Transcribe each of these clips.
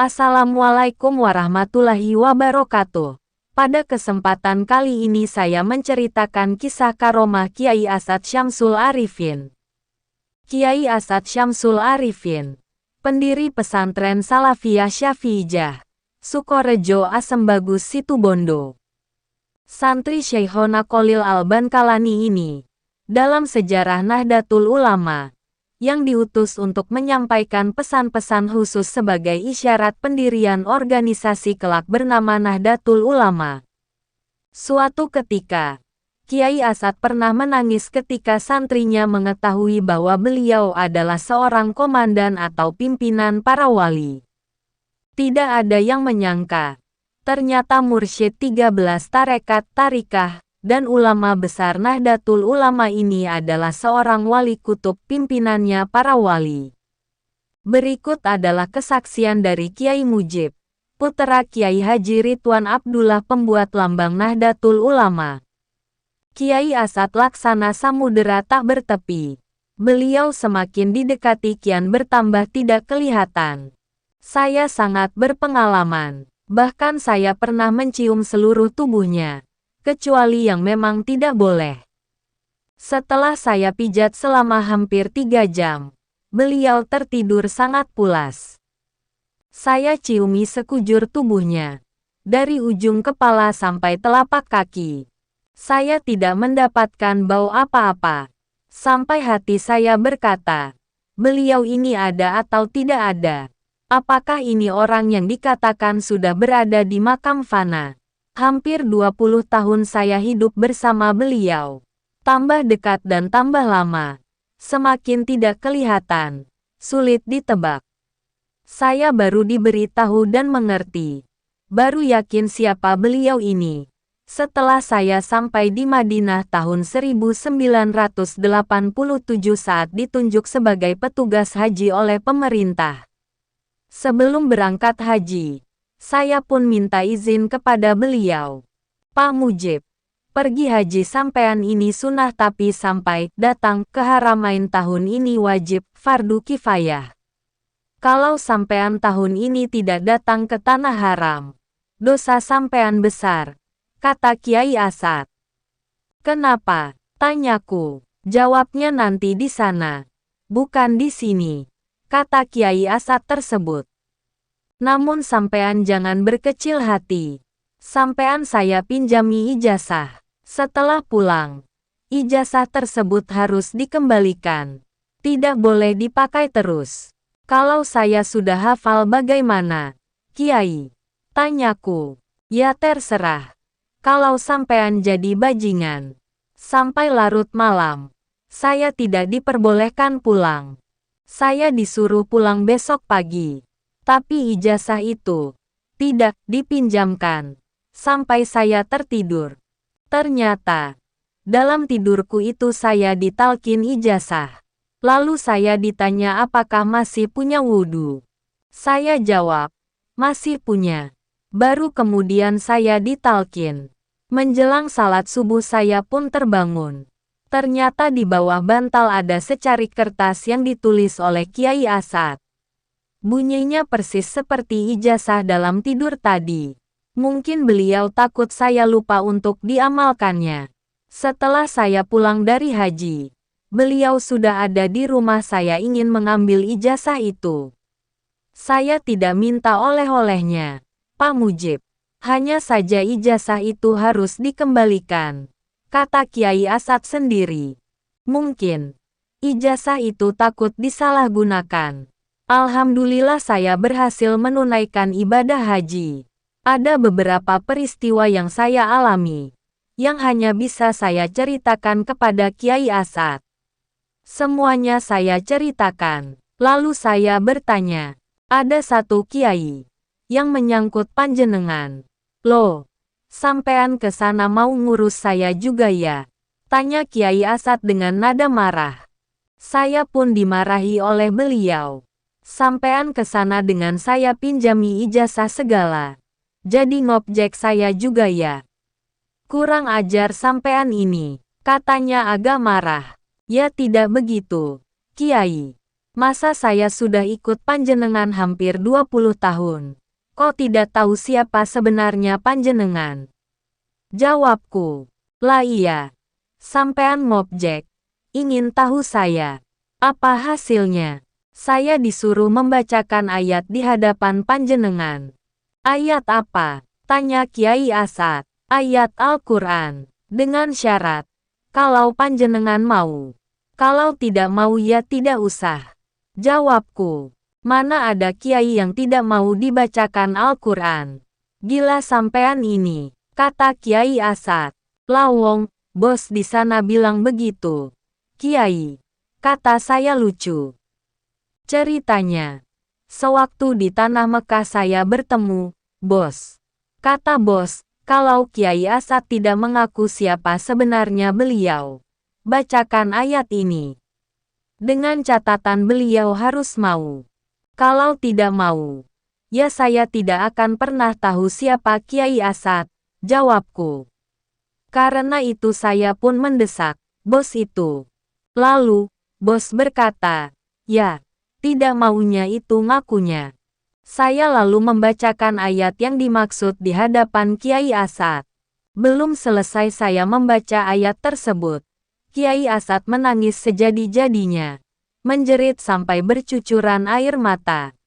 Assalamualaikum warahmatullahi wabarakatuh. Pada kesempatan kali ini saya menceritakan kisah karomah Kiai Asad Syamsul Arifin. Kiai Asad Syamsul Arifin, pendiri pesantren Salafiyah Syafi'iyah, Sukorejo Asem Bagus Situbondo. Santri Syekhona Kholil Al-Bankalani ini, dalam sejarah Nahdlatul Ulama, yang diutus untuk menyampaikan pesan-pesan khusus sebagai isyarat pendirian organisasi kelak bernama Nahdlatul Ulama. Suatu ketika, Kiai Asad pernah menangis ketika santrinya mengetahui bahwa beliau adalah seorang komandan atau pimpinan para wali. Tidak ada yang menyangka, ternyata mursyid 13 tarekat tarikah dan ulama besar Nahdlatul Ulama ini adalah seorang wali kutub pimpinannya para wali. Berikut adalah kesaksian dari Kiai Mujib, putra Kiai Haji Ridwan Abdullah pembuat lambang Nahdlatul Ulama. Kiai Asad laksana samudera tak bertepi. Beliau semakin didekati kian bertambah tidak kelihatan. Saya sangat berpengalaman, bahkan saya pernah mencium seluruh tubuhnya, kecuali yang memang tidak boleh. Setelah saya pijat selama hampir 3 jam, beliau tertidur sangat pulas. Saya ciumi sekujur tubuhnya, dari ujung kepala sampai telapak kaki. Saya tidak mendapatkan bau apa-apa, sampai hati saya berkata, beliau ini ada atau tidak ada? Apakah ini orang yang dikatakan sudah berada di makam fana? Hampir 20 tahun saya hidup bersama beliau. Tambah dekat dan tambah lama. Semakin tidak kelihatan. Sulit ditebak. Saya baru diberitahu dan mengerti. Baru yakin siapa beliau ini. Setelah saya sampai di Madinah tahun 1987 saat ditunjuk sebagai petugas haji oleh pemerintah. Sebelum berangkat haji, saya pun minta izin kepada beliau. Pak Mujib, pergi haji sampean ini sunnah tapi sampai datang ke Haramain tahun ini wajib fardu kifayah. Kalau sampean tahun ini tidak datang ke tanah haram, dosa sampean besar, kata Kiai Asad. Kenapa? Tanyaku. Jawabnya nanti di sana, bukan di sini, kata Kiai Asad tersebut. Namun sampean jangan berkecil hati. Sampean saya pinjami ijazah. Setelah pulang, ijazah tersebut harus dikembalikan. Tidak boleh dipakai terus. Kalau saya sudah hafal bagaimana, Kiai? Tanyaku. Ya terserah. Kalau sampean jadi bajingan, sampai larut malam, saya tidak diperbolehkan pulang. Saya disuruh pulang besok pagi. Tapi ijazah itu tidak dipinjamkan sampai saya tertidur. Ternyata dalam tidurku itu saya ditalkin ijazah. Lalu saya ditanya apakah masih punya wudhu. Saya jawab, masih punya. Baru kemudian saya ditalkin. Menjelang salat subuh saya pun terbangun. Ternyata di bawah bantal ada secarik kertas yang ditulis oleh Kiai Asad. Bunyinya persis seperti ijazah dalam tidur tadi. Mungkin beliau takut saya lupa untuk diamalkannya. Setelah saya pulang dari haji, beliau sudah ada di rumah saya ingin mengambil ijazah itu. Saya tidak minta oleh-olehnya, Pak Mujib. Hanya saja ijazah itu harus dikembalikan, kata Kiai Asad sendiri. Mungkin ijazah itu takut disalahgunakan. Alhamdulillah saya berhasil menunaikan ibadah haji. Ada beberapa peristiwa yang saya alami, yang hanya bisa saya ceritakan kepada Kiai Asad. Semuanya saya ceritakan. Lalu saya bertanya, ada satu Kiai yang menyangkut panjenengan. Loh, sampean ke sana mau ngurus saya juga ya? Tanya Kiai Asad dengan nada marah. Saya pun dimarahi oleh beliau. Sampean ke sana dengan saya pinjami ijazah segala. Jadi ngobjek saya juga ya? Kurang ajar sampean ini, katanya agak marah. Ya tidak begitu, Kiai. Masa saya sudah ikut panjenengan hampir 20 tahun. Kok tidak tahu siapa sebenarnya panjenengan? Jawabku. Lah iya. Sampean ngobjek. Ingin tahu saya. Apa hasilnya? Saya disuruh membacakan ayat di hadapan panjenengan. Ayat apa? Tanya Kiai Asad. Ayat Al-Quran. Dengan syarat. Kalau panjenengan mau. Kalau tidak mau ya tidak usah. Jawabku. Mana ada kiai yang tidak mau dibacakan Al-Quran? Gila sampean ini, kata Kiai Asad. Lawong, bos di sana bilang begitu. Kiai, kata saya lucu. Ceritanya, sewaktu di Tanah Mekah saya bertemu, bos. Kata bos, kalau Kiai Asad tidak mengaku siapa sebenarnya beliau. Bacakan ayat ini. Dengan catatan beliau harus mau. Kalau tidak mau, ya saya tidak akan pernah tahu siapa Kiai Asad, jawabku. Karena itu saya pun mendesak, bos itu. Lalu, bos berkata, ya, tidak maunya itu ngakunya. Saya lalu membacakan ayat yang dimaksud di hadapan Kiai Asad. Belum selesai saya membaca ayat tersebut, Kiai Asad menangis sejadi-jadinya. Menjerit sampai bercucuran air mata.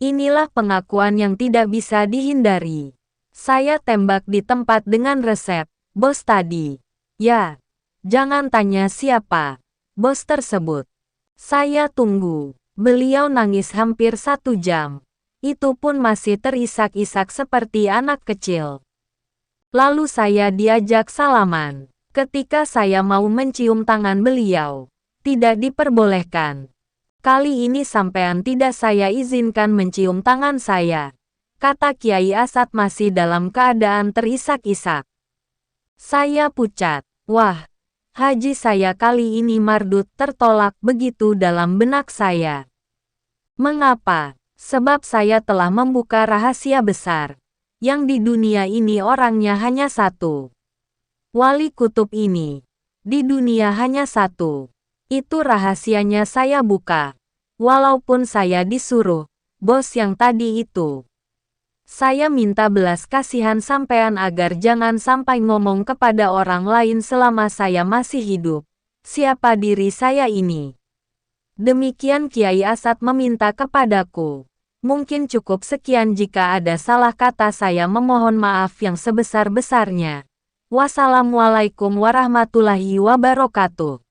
Inilah pengakuan yang tidak bisa dihindari. Saya tembak di tempat dengan resep, bos tadi. Ya, jangan tanya siapa bos tersebut. Saya tunggu. Beliau nangis hampir 1 jam. Itu pun masih terisak-isak seperti anak kecil. Lalu saya diajak salaman. Ketika saya mau mencium tangan beliau, tidak diperbolehkan. Kali ini sampean tidak saya izinkan mencium tangan saya, kata Kiai Asad masih dalam keadaan terisak-isak. Saya pucat. Wah, haji saya kali ini mardut tertolak begitu dalam benak saya. Mengapa? Sebab saya telah membuka rahasia besar, yang di dunia ini orangnya hanya satu. Wali kutub ini, di dunia hanya satu. Itu rahasianya saya buka. Walaupun saya disuruh, bos yang tadi itu. Saya minta belas kasihan sampean agar jangan sampai ngomong kepada orang lain selama saya masih hidup. Siapa diri saya ini? Demikian Kiai Asad meminta kepadaku. Mungkin cukup sekian jika ada salah kata saya memohon maaf yang sebesar-besarnya. Wassalamualaikum warahmatullahi wabarakatuh.